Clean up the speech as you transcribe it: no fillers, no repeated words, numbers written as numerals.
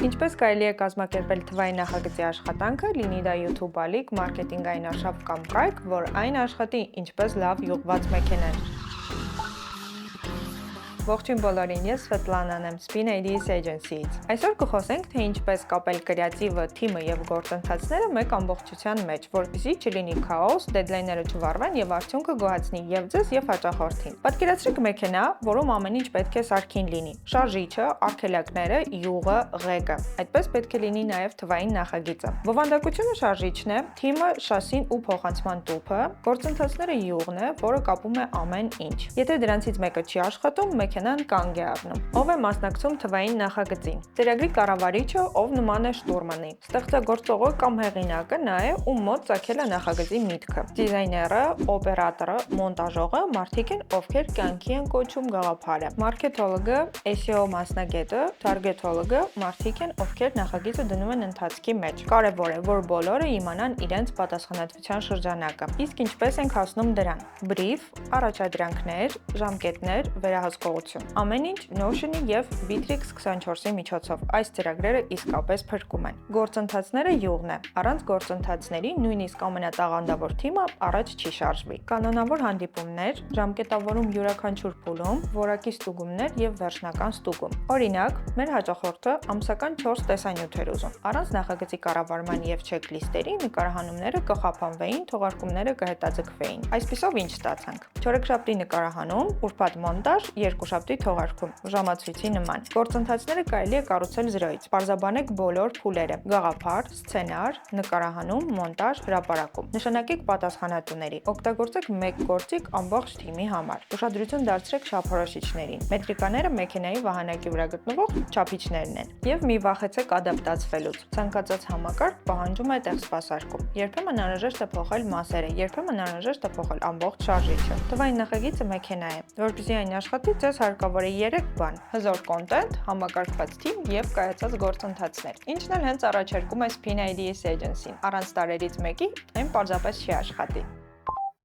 Ինչպես կարելի է կազմակերպել թվային նախագծի աշխատանքը, լինի դա YouTube ալիք, մարքեթինգային արշավ կամ կայք, որ այն աշխատի ինչպես լավ յուղված մեքենան։ Ողջույն բոլորին, ես Սվետլանան եմ Spin Ideas Agency-ից։ Այսօր կխոսենք, թե ինչպես կապել կրեատիվը, թիմը եւ գործընթացները մեկ ամբողջության մեջ, որպեսզի չլինի քաոս, դեդլայնները չվառվեն եւ արդյունքը գոհացնի եւ ձեզ եւ հաճախորդին։ Պատկերացրեք մեքենա, որում ամեն ինչ պետք է սարքին լինի՝ շարժիչը, արգելակները, յուղը, ղեկը։ Այդպես պետք է լինի նաեւ թվային նախագիծը։ Բովանդակությունը շարժիչն է, թիմը շասին ու փոխանցման տուփը, գործընթացները յուղն է, որը կապում է ամեն ինչ։ Եթե դրանցից մեկը չի աշխատում, մեքենան կանգ է առնում։ Ով է մասնակցում թվային նախագծին։ Ծրագրի կառավարիչը, ով նման է շտուրմանի։ Ստեղծագործողը կամ հեղինակը նա է, ում մոտ ծագել է նախագծի միտքը։ Դիզայները, օպերատորը, մոնտաժողը մարդիկ են, ովքեր կյանքի են կոչում գաղափարը։ Մարքեթոլոգը, SEO մասնագետը, թարգեթոլոգը մարդիկ են, ովքեր նախագիծը դնում են ընթացքի մեջ։ Կարևոր է, որ բոլորը իմանան իրենց պատասխանատվության շրջանակը։ Իսկ ինչպես ենք հասնում դրան։ Brief, առաջադրանքներ, ժամկետներ, վերահսկողություն։ Ամեն ինչ Notion-ի եւ Bittrex 24-ի միջոցով այս ծրագրերը իսկապես փրկում են։ Գործընթացները յուղն է։ Առանց գործընթացների նույնիսկ ամենատաղանդավոր թիմը առաջ չի շարժվի։ Կանոնավոր հանդիպումներ, ժամկետավորում յուրաքանչյուր փուլում, որակի ստուգումներ եւ վերջնական ստուգում։ Օրինակ, մեր հաճախորդը ամսական 4 տեսանյութ էր ուզում։ Առանց նախագծի կառավարման եւ չեկլիստերի նկարահանումները կխափանվեին, թողարկումները կհետաձգվեին։ Այսպիսով ինչ ստացանք։ Չորեքշաբթի նկարահանում, ուրբաթ մոնտաժ, երկուշաբթի թողարկում, ժամացույցի նման։ Գործընթացները կարելի է կառուցել զրոյից։ Պարզաբանեք բոլոր փուլերը՝ գաղափար, սցենար, նկարահանում, մոնտաժ, հրապարակում։ Նշանակեք պատասխանատուների։ Օգտագործեք մեկ գործիք ամբողջ թիմի համար։ Ուշադրություն դարձրեք չափորոշիչներին։ Մետրիկաները մեքենայի վահանակի վրա գտնվող չափիչներն են։ Եվ մի վախեցեք ադապտացվելուց։ Ցանկացած համակարգ պահանջում է տեղսպասարկում։ Երբեմն անհրաժեշտ է փոխել մասերը, երբեմն անհրաժեշտ է փոխել ամբողջ շարժիչը։ Թվային նախագիծը մեքենա է, որպեսզի այն աշխատի, ձեզ հարկավոր է 3 բան՝ հզոր կոնտենտ, համակարգված թիմ եւ կայացած գործընթացներ։ Ինչն էլ հենց առաջարկում է Spin Ideas Agency-ն։ Առանց տարերից մեկի այն պարզապես չի աշխատի։